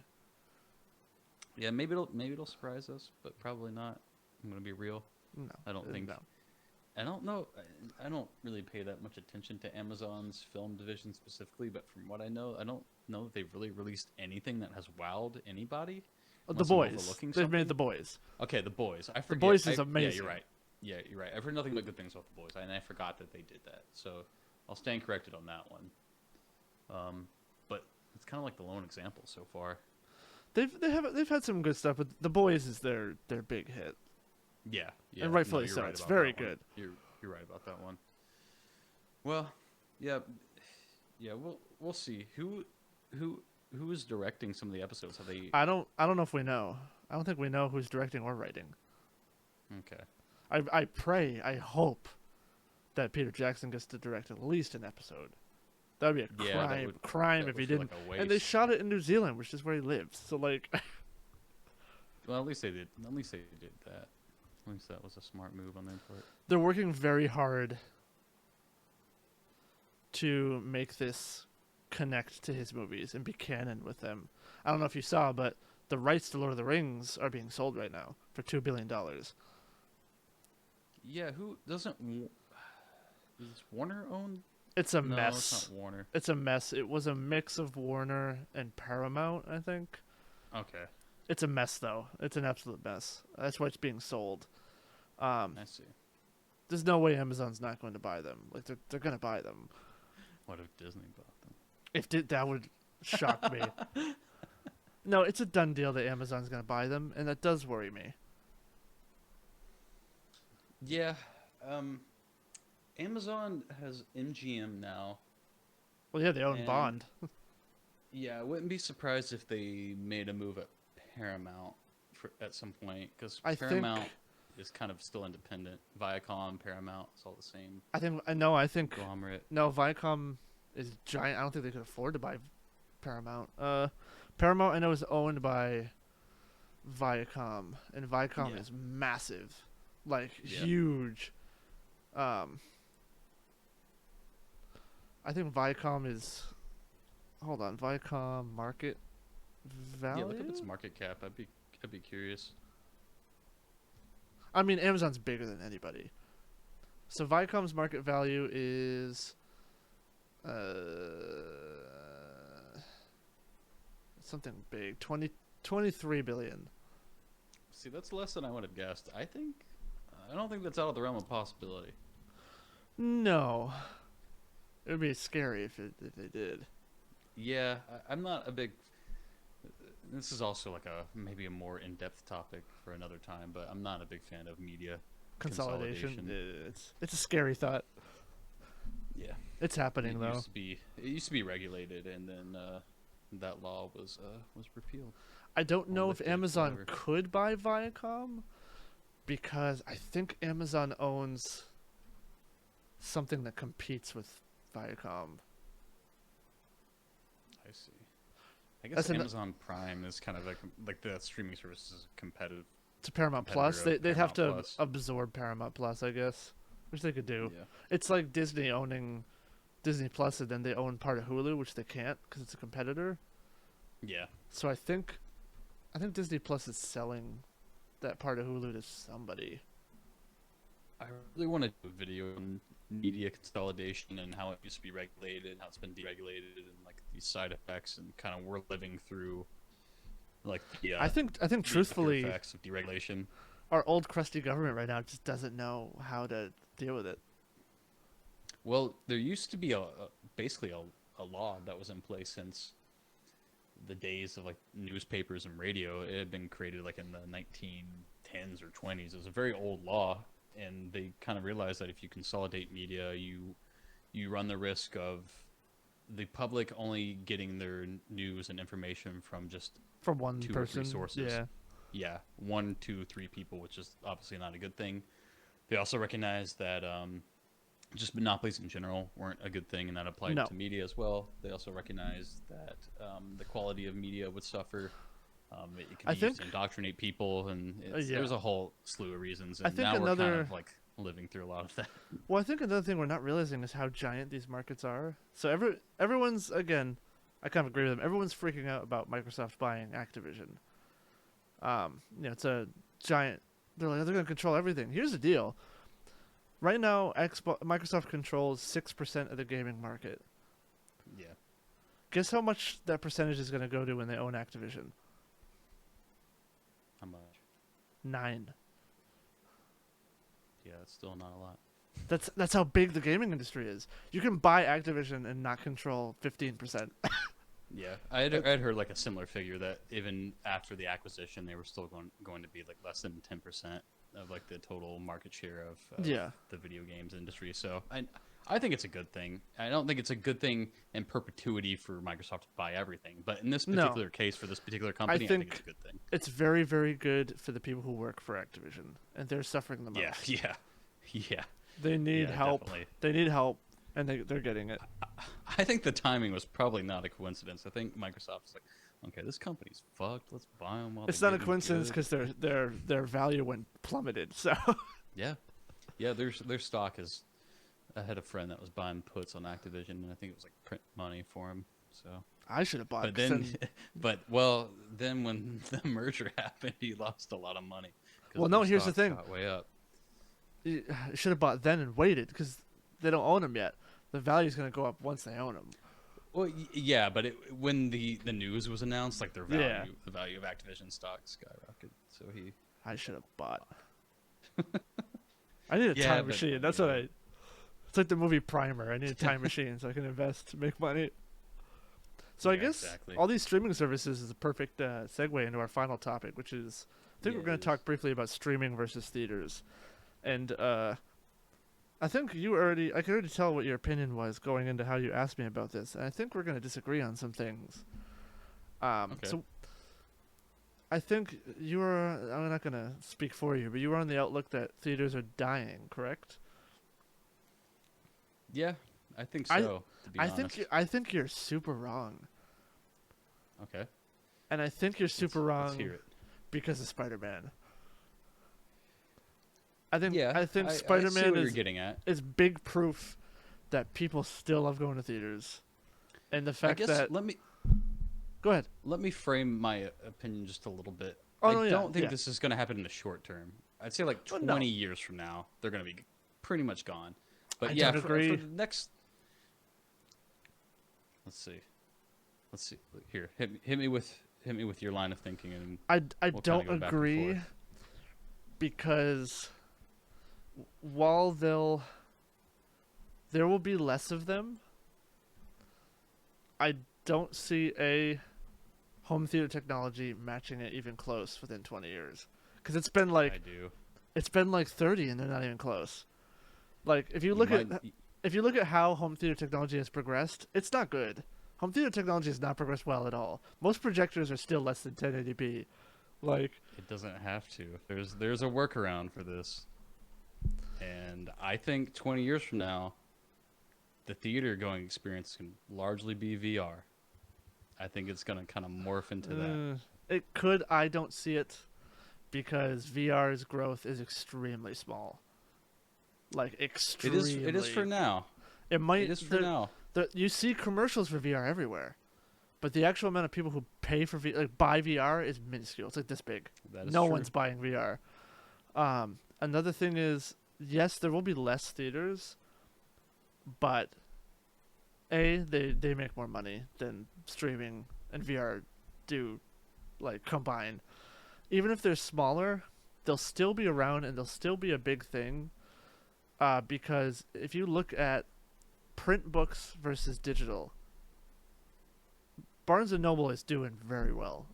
yeah. Maybe it'll surprise us, but probably not. I'm gonna be real. No, I don't think. No. I don't know. I don't really pay that much attention to Amazon's film division specifically, but from what I know, I don't know that they've really released anything that has wowed anybody. The unless I'm Boys. overlooking They've made something. The Boys. Okay, The Boys. I forget. Boys is Yeah, amazing. you're right. Yeah, you're right. I've heard nothing but good things about The Boys, and I forgot that they did that. So I'll stand corrected on that one. But it's kind of like the lone example so far. They've had some good stuff, but The Boys is their big hit. Yeah, yeah. And rightfully you're so. right It's about very that one. good. You're right about that one. Well, yeah, we'll see who is directing some of the episodes. Have they? I don't know if we know. I don't think we know who's directing or writing. Okay. I hope that Peter Jackson gets to direct at least an episode. That would be a Yeah, crime, that crime would if he feel didn't. like a And they waste. shot it in New Zealand, which is where he lives. So like, Well, at least they did. At least they did that. At least that was a smart move on their part. they're working very hard to make this connect to his movies and be canon with them. I don't know if you saw, but the rights to Lord of the Rings are being sold right now for $2 billion. Yeah, who doesn't? Is Warner owned? It's a No, mess. it's not Warner. It's a mess. It was a mix of Warner and Paramount, I think. Okay, It's a mess, though. It's an absolute mess. That's why it's being sold. I see. There's no way Amazon's not going to buy them. Like they're going to buy them. What if Disney bought them? That would shock me. No, it's a done deal that Amazon's going to buy them, and that does worry me. Yeah, Amazon has MGM now. Well, yeah, they own And- Bond. Yeah, I wouldn't be surprised if they made a move at Paramount at some point because I Paramount think is kind of still independent. Viacom, Paramount, it's all the same I think I know. I think conglomerate. no. Viacom is giant. I don't think they could afford to buy Paramount. Paramount I know is owned by Viacom, and Viacom Yeah. is massive, like Yeah. huge. I think Viacom is. Hold on, Viacom market value. Yeah, look up its market cap. I'd be curious. I mean, Amazon's bigger than anybody. So Viacom's market value is something big, 23 billion. See, that's less than I would have guessed. I don't think that's out of the realm of possibility. No. It would be scary if they did. Yeah, I'm not a big. This is also like maybe a more in-depth topic for another time, but I'm not a big fan of media Consolidation. It's a scary thought. Yeah, It's happening though. it used to be regulated, and then that law was repealed. I don't know if lifted, Amazon whatever. could buy Viacom because I think Amazon owns something that competes with Viacom. I see. I guess That's an- Amazon Prime is kind of like the streaming service is competitive. To Paramount Competitor Plus, of they'd have to Paramount Plus. absorb Paramount Plus, I guess, which they could do. Yeah. It's like Disney owning Disney Plus, and then they own part of Hulu, which they can't because it's a competitor. Yeah. So I think Disney Plus is selling that part of Hulu to somebody. I really want to do a video on media consolidation and how it used to be regulated, how it's been deregulated, and like these side effects, and kind of we're living through like the I think the after truthfully, effects of deregulation. our old crusty government right now just doesn't know how to deal with it. Well, there used to be basically a law that was in place since the days of like newspapers and radio. It had been created like in the 1910s or 20s. It was a very old law, and they kind of realized that if you consolidate media, you run the risk of the public only getting their news and information from just From one 2 or 3 person, sources. yeah. 1, 2, 3 people, which is obviously not a good thing. They also recognized that just monopolies in general weren't a good thing, and that applied No. to media as well. They also recognized that the quality of media would suffer. It could I be used to think- indoctrinate people, and yeah. there's a whole slew of reasons. I And think now we're kind another- of like living through a lot of that. Well, I think another thing we're not realizing is how giant these markets are. So everyone's, again, I kind of agree with them. Everyone's freaking out about Microsoft buying Activision. It's a giant. They're going to control everything. Here's the deal. Right now, Microsoft controls 6% of the gaming market. Yeah. Guess how much that percentage is going to go to when they own Activision? How much? 9. Yeah, it's still not a lot. That's how big the gaming industry is. You can buy Activision and not control 15%. Yeah, I'd heard like a similar figure that even after the acquisition, they were still going to be like less than 10% of like the total market share of Yeah. the video games industry. So I think it's a good thing. I don't think it's a good thing in perpetuity for Microsoft to buy everything, but in this No. particular case for this particular company, I think think- it's a good thing. It's very, very good for the people who work for Activision, and they're suffering the most. Yeah, yeah. They need Yeah, help. definitely. They need help, and they're getting it. I think the timing was probably not a coincidence. I think Microsoft's like, okay, this company's fucked. Let's buy them. While It's they're not a getting coincidence good." because their value went plummeted. So Yeah, their stock is. I had a friend that was buying puts on Activision, and I think it was like print money for him. So, I should have bought. but then, then when the merger happened, he lost a lot of money. 'cause Well, no, their here's the stock thing. got way up. You should have bought then and waited because they don't own them yet. The value's gonna go up once they own them. Well, yeah, but when the news was announced, like their value, Yeah. the value of Activision stock skyrocketed. So he, I should have bought. I need a Yeah, time but, machine. That's you what know. I. It's like the movie Primer. I need a time machine so I can invest to make money. So I Yeah, guess exactly. all these streaming services is a perfect segue into our final topic, which is I think Yeah, we're going it to talk briefly about streaming versus theaters, and I think I could already tell what your opinion was going into how you asked me about this, and I think we're going to disagree on some things. Okay. So I think you were. I'm not gonna speak for you, but you were on the outlook that theaters are dying, correct? Yeah, I think I- so. To be I honest. think I think you're super wrong, Okay. and I think you're super wrong Let's hear it. because of Spider-Man. I think Yeah. I think I see Spider-Man what you're is getting at. big proof that people still love going to theaters, and the I fact guess that go ahead. let me frame my opinion just a little bit. Oh, I no, yeah, don't think yeah. this is going to happen in the short term. I'd say like Oh, 20 no. years from now, they're going to be pretty much gone. But I yeah, don't for agree. the next. Let's see. Let's see. Here, hit me with your line of thinking, and I We'll kinda don't go back and agree forth. because while there will be less of them, I don't see a home theater technology matching it even close within 20 years. Because I do. it's been like 30 and they're not even close. Like if you You look might- at if you look at how home theater technology has progressed, it's not good. Home theater technology has not progressed well at all. Most projectors are still less than 1080p. Like It doesn't have to. There's a workaround for this. And I think 20 years from now, the theater going experience can largely be VR. I think it's going to kind of morph into that. it could. I don't see it because VR's growth is extremely small. Like extremely. It is for now. It might. It is for now. You see commercials for VR everywhere, but the actual amount of people who pay for buy VR is minuscule. It's like this big. That is No true. one's buying VR. Another thing is, yes, there will be less theaters, but they make more money than streaming and VR do, like combined. Even if they're smaller, they'll still be around and they'll still be a big thing. Because if you look at print books versus digital, Barnes and Noble is doing very well,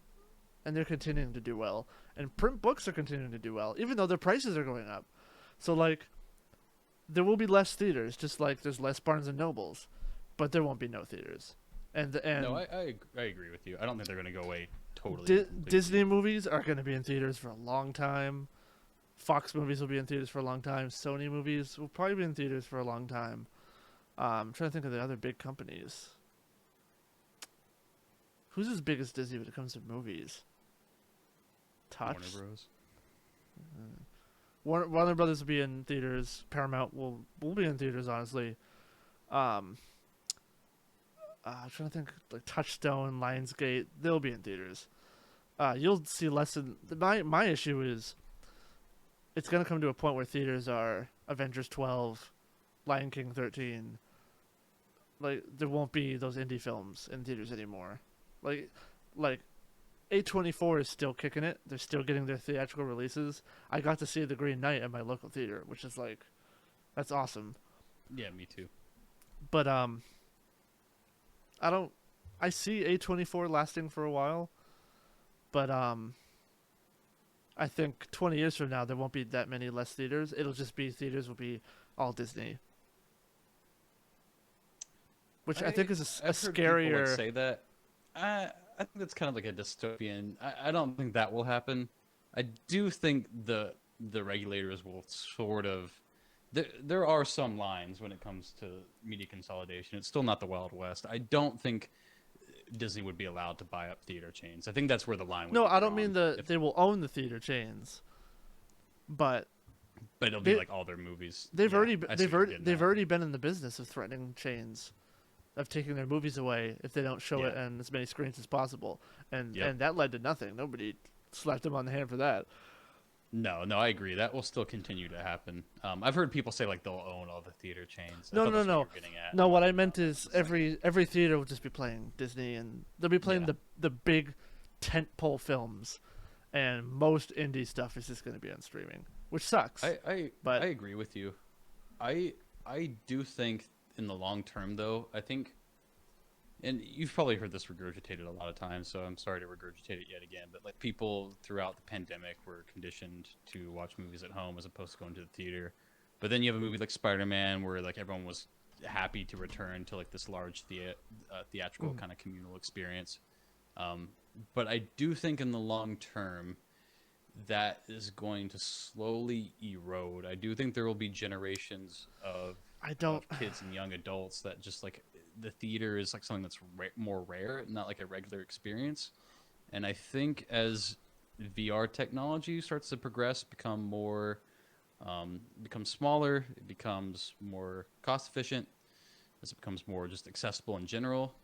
and they're continuing to do well. And print books are continuing to do well, even though their prices are going up. So like, there will be less theaters, just like there's less Barnes and Nobles, but there won't be no theaters. And No, I agree with you. I don't think they're going to go away totally. completely. Disney movies are going to be in theaters for a long time. Fox movies will be in theaters for a long time. Sony movies will probably be in theaters for a long time. I'm trying to think of the other big companies. Who's as big as Disney when it comes to movies? Touch. Warner Bros. Warner Brothers will be in theaters. Paramount will be in theaters. Honestly, I'm trying to think like Touchstone, Lionsgate. They'll be in theaters. You'll see less than my issue is. It's gonna come to a point where theaters are Avengers 12, Lion King 13. Like there won't be those indie films in theaters anymore. Like A24 is still kicking it. They're still getting their theatrical releases. I got to see The Green Knight at my local theater, which is like, that's awesome. Yeah, me too. But I see A24 lasting for a while. But I think 20 years from now there won't be that many less theaters. It'll just be theaters will be all Disney. Which I think is a I've heard people, like, scarier. say that. I think that's kind of like a dystopian. I don't think that will happen. I do think the regulators will sort of. There are some lines when it comes to media consolidation. It's still not the Wild West. I don't think Disney would be allowed to buy up theater chains. I think that's where the line would No, be I don't drawn. mean they will own the theater chains. But But it'll they- be like all their movies. they've Yeah, already I see they've what you're already getting they've at. already been in the business of threatening chains, of taking their movies away if they don't show it Yeah. on as many screens as possible, and Yep. that led to nothing. Nobody slapped them on the hand for that. No, I agree. That will still continue to happen. I've heard people say like they'll own all the theater chains. I No, thought no, that's what no. you were getting at. No, what I meant is every theater will just be playing Disney, and they'll be playing Yeah. the big tentpole films, and most indie stuff is just going to be on streaming, which sucks. I agree with you. I do think in the long term though, I think, and you've probably heard this regurgitated a lot of times, so I'm sorry to regurgitate it yet again, but like people throughout the pandemic were conditioned to watch movies at home as opposed to going to the theater. But then you have a movie like Spider-Man where like everyone was happy to return to like this large theatrical kind of communal experience. but I do think in the long term that is going to slowly erode. I do think there will be generations I don't. of kids and young adults that just like the theater is like something that's more rare, not like a regular experience. And I think as VR technology starts to progress, become more, becomes smaller, it becomes more cost efficient, as it becomes more just accessible in general,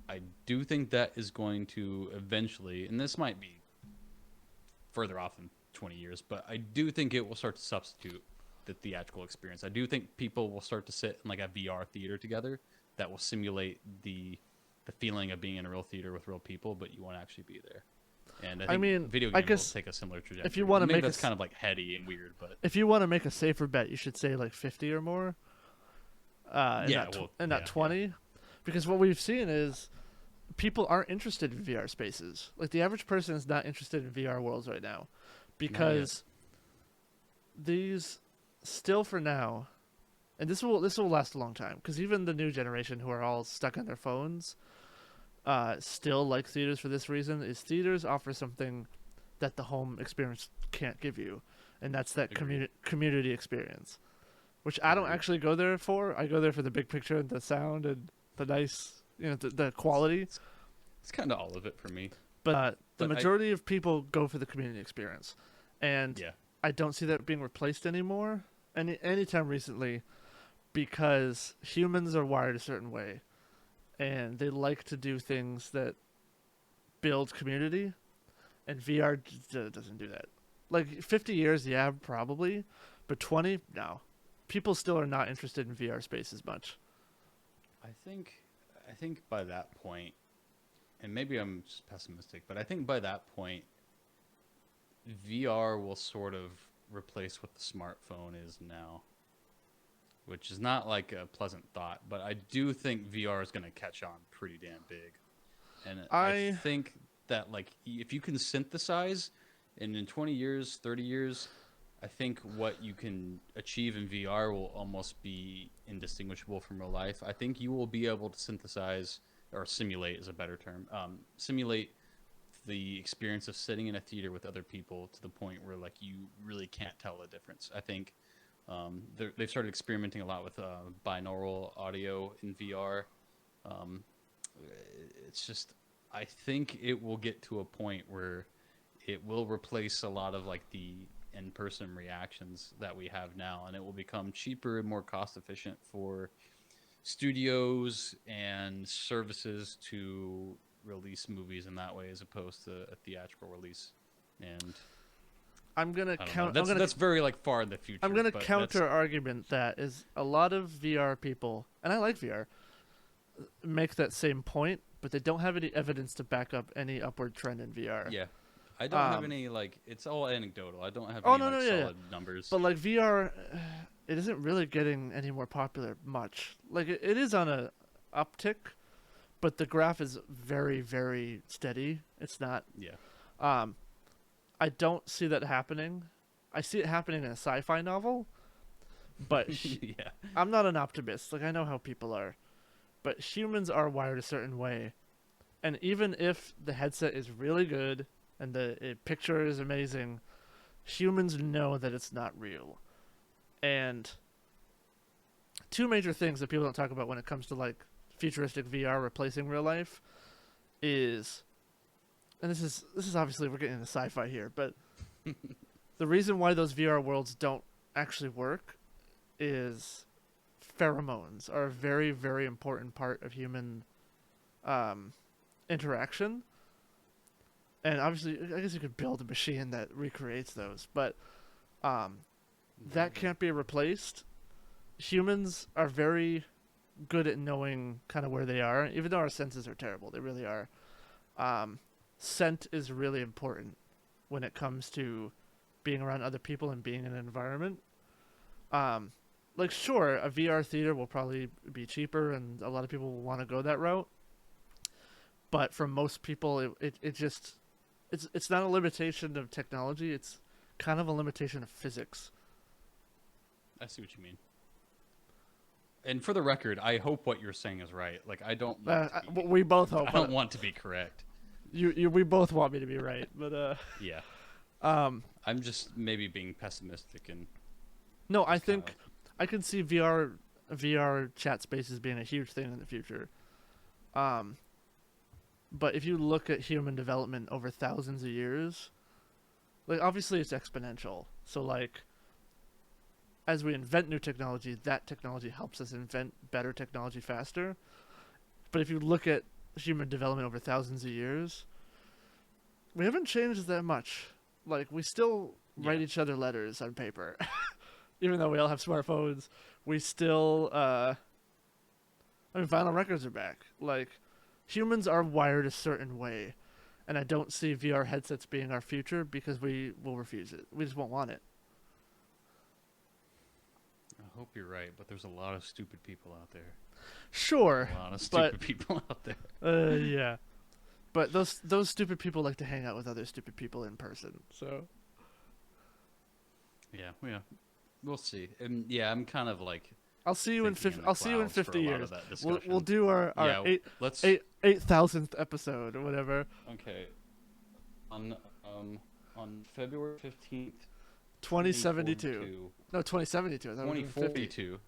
I do think that is going to eventually, and this might be further off than 20 years, but I do think it will start to substitute the theatrical experience. I do think people will start to sit in like a VR theater together that will simulate the feeling of being in a real theater with real people, but you won't actually be there. And I think mean, video I games guess will take a similar trajectory. if you want to Maybe make that's kind of like heady and weird, but if you want to make a safer bet, you should say like 50 or more. And Yeah, not, well, and not yeah, 20, because what we've seen is people aren't interested in VR spaces. Like the average person is not interested in VR worlds right now, because these still for now, and this will last a long time, because even the new generation who are all stuck on their phones still like theaters for this reason. Is theaters offer something that the home experience can't give you, and that's that community experience, which I don't actually go there for. I go there for the big picture and the sound and the nice, the quality. it's kind of all of it for me. But the But majority of people go for the community experience, and Yeah. I don't see that being replaced anymore anytime recently, because humans are wired a certain way, and they like to do things that build community, and VR doesn't do that. Like 50 years, yeah, probably, but 20, no. People still are not interested in VR spaces much. I think by that point, and maybe I'm just pessimistic, but I think by that point, VR will sort of replace what the smartphone is now, which is not like a pleasant thought, but I do think VR is going to catch on pretty damn big. And I think that like if you can synthesize, and in 20 years, 30 years, I think what you can achieve in VR will almost be indistinguishable from real life. I think you will be able to synthesize, or simulate is a better term, simulate the experience of sitting in a theater with other people to the point where like you really can't tell the difference. I think they've started experimenting a lot with binaural audio in VR. It's just, I think it will get to a point where it will replace a lot of like the in-person reactions that we have now, and it will become cheaper and more cost efficient for studios and services to release movies in that way as opposed to a theatrical release. And I'm gonna I don't know. That's very like far in the future. I'm gonna but counter argument that is a lot of VR people, and I like VR, make that same point, but they don't have any evidence to back up any upward trend in VR. Yeah, I don't have any like. It's all anecdotal. I don't have Oh, any no, like, no, yeah, solid numbers. But like VR, it isn't really getting any more popular much. Like it is on a uptick, but the graph is very, very steady. It's not. Yeah. I don't see that happening. I see it happening in a sci-fi novel, but Yeah. I'm not an optimist. Like I know how people are, but humans are wired a certain way, and even if the headset is really good and the picture is amazing, humans know that it's not real. And two major things that people don't talk about when it comes to like futuristic VR replacing real life is, and this is obviously we're getting into sci-fi here, but the reason why those VR worlds don't actually work is pheromones are a very, very important part of human interaction. And obviously, I guess you could build a machine that recreates those, but that can't be replaced. Humans are very good at knowing kind of where they are, even though our senses are terrible. They really are. Scent is really important when it comes to being around other people and being in an environment. Like, sure, a VR theater will probably be cheaper, and a lot of people will want to go that route. But for most people, it's not a limitation of technology. It's kind of a limitation of physics. I see what you mean. And for the record, I hope what you're saying is right. Like, I don't want to be, We both hope. I don't want to be correct. we both want me to be right, but Yeah. um, I'm just maybe being pessimistic and no, I kind think of- I can see VR chat spaces being a huge thing in the future. But if you look at human development over thousands of years, like obviously it's exponential. So like as we invent new technology, that technology helps us invent better technology faster. But if you look at human development over thousands of years, we haven't changed that much. Like we still write Yeah. each other letters on paper. Even though we all have smartphones, we still I mean vinyl records are back. Like humans are wired a certain way, and I don't see VR headsets being our future because we will refuse it. We just won't want it. I hope you're right, but there's a lot of stupid people out there. Sure, A lot of but stupid people out there. yeah. But those stupid people like to hang out with other stupid people in person. So Yeah, we'll see. And yeah, I'm kind of like I'll see you in thinking the I'll see you in clouds for 50 a lot years. of that We'll discussion. do our Yeah, let's 8,000th episode or whatever. okay. On February 15th, 2072. No, 2072. I thought we were doing 50. 2042.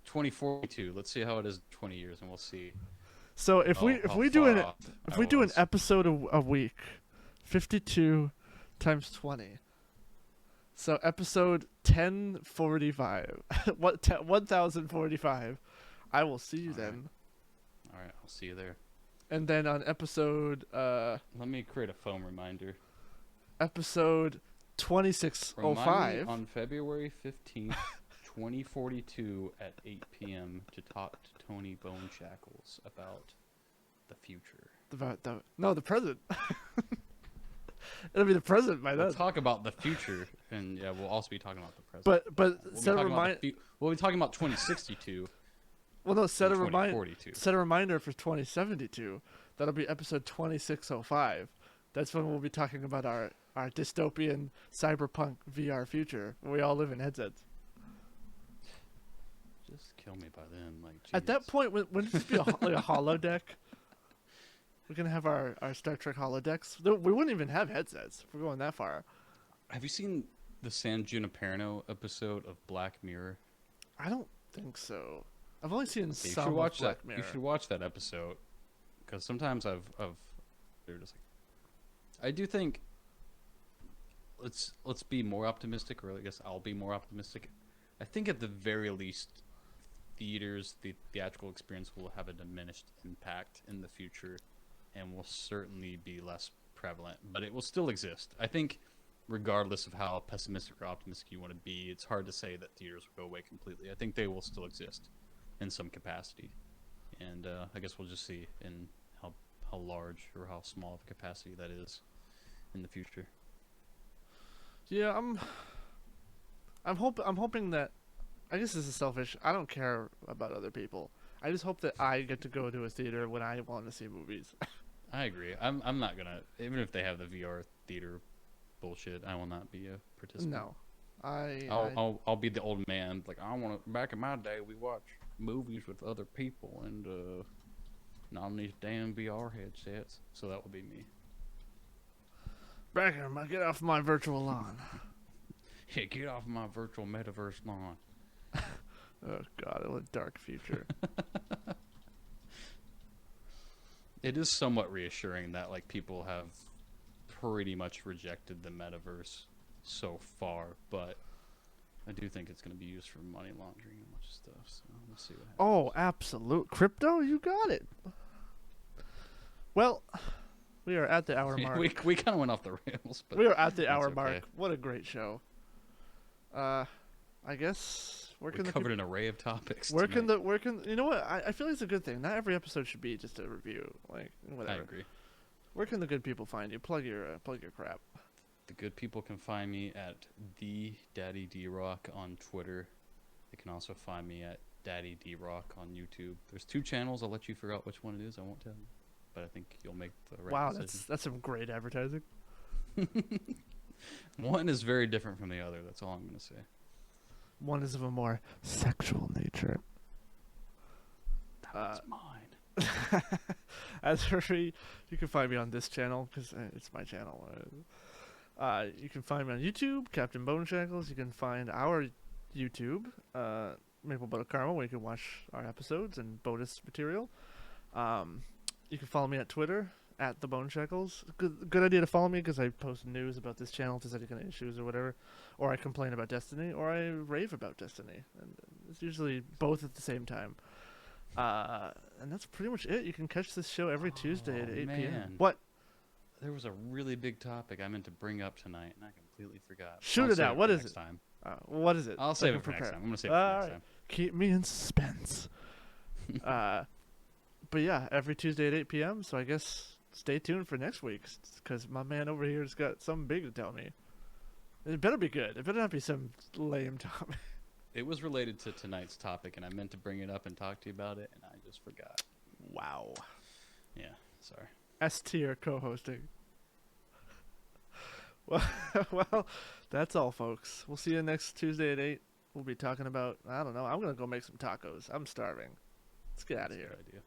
2042. Let's see how it is in 20 years, and we'll see. So if we how do far an off if I we do an was. episode a week, 52 times 20. So episode 1045. 1045. I will see you All right. then. All right, I'll see you there. And then on episode Let me create a phone reminder. episode Remind me 2605. on February 15th, 2042 at 8 p.m. to talk to Tony Bone Shackles about the future. The present. It'll be the present by We'll then. talk about the future, and yeah, we'll also be talking about the present. But we'll be set a talking about remind. we'll be talking about 2062 Well, no, set a and reminder. 2042. Set a reminder for 2072. That'll be episode 2605. That's when we'll be talking about our dystopian cyberpunk VR future where we all live in headsets. Just kill me by then, like. At that Jesus. point, wouldn't this be like a holodeck? We're gonna have our Star Trek holodecks. We wouldn't even have headsets if we're going that far. Have you seen the San Junipero episode of Black Mirror? I don't think so. I've only seen You some should of watch Black that. Mirror. You should watch that episode, because sometimes they're just like, I do think. Let's be more optimistic, or I guess I'll be more optimistic. I think at the very least, theaters, the theatrical experience will have a diminished impact in the future, and will certainly be less prevalent, but it will still exist. I think, regardless of how pessimistic or optimistic you want to be, it's hard to say that theaters will go away completely. I think they will still exist in some capacity, and I guess we'll just see in how large or how small of a capacity that is in the future. Yeah, I'm hoping that. I guess this is selfish. I don't care about other people. I just hope that I get to go to a theater when I want to see movies. I agree. I'm not gonna, even if they have the VR theater bullshit, I will not be a participant. No, I'll be the old man. Like, I want to. Back in my day, we watched movies with other people and not on these damn VR headsets. So that would be me. Back get off my virtual lawn. Hey, get off my virtual metaverse lawn. Oh God, what a dark future. It is somewhat reassuring that like people have pretty much rejected the metaverse so far, but I do think it's going to be used for money laundering and a bunch of stuff. So we'll see what happens. Oh, absolute crypto, you got it. Well, we are at the hour mark. we kind of went off the rails, but We are at the that's hour okay. mark. What a great show. I guess we covered an array of topics. you know what? I feel like it's a good thing. Not every episode should be just a review. Like whatever. I agree. Where can the good people find you? Plug your crap. The good people can find me at the Daddy D Rock on Twitter. They can also find me at Daddy D Rock on YouTube. There's 2 channels. I'll let you figure out which one it is. I won't tell you, but I think you'll make the right Wow, decision. that's some great advertising. One is very different from the other. That's all I'm gonna say. One is of a more sexual nature. That's mine. As for me, you can find me on this channel because it's my channel. You can find me on YouTube, Captain Bone Shackles. You can find our YouTube, Maple Butter Caramel, where you can watch our episodes and bonus material. You can follow me at Twitter at the Bone Shackles. Good idea to follow me because I post news about this channel if there's any kind of issues or whatever, or I complain about Destiny, or I rave about Destiny, and it's usually both at the same time. And that's pretty much it. You can catch this show every Tuesday at 8 p.m. man. What? There was a really big topic I meant to bring up tonight, and I completely forgot. Shoot I'll it save out. What for is next it? Time. What is it? I'll So I save can it for next prepare. time. I'm gonna save it for next Alright. time. Keep me in suspense. But yeah, every Tuesday at 8 p.m. So I guess stay tuned for next week, because my man over here has got something big to tell me. It better be good. It better not be some lame topic. It was related to tonight's topic, and I meant to bring it up and talk to you about it, and I just forgot. Wow. Yeah, sorry. S tier co-hosting. Well, that's all, folks. We'll see you next Tuesday at 8. We'll be talking about, I don't know, I'm going to go make some tacos. I'm starving. Let's get out of That's a here. good idea.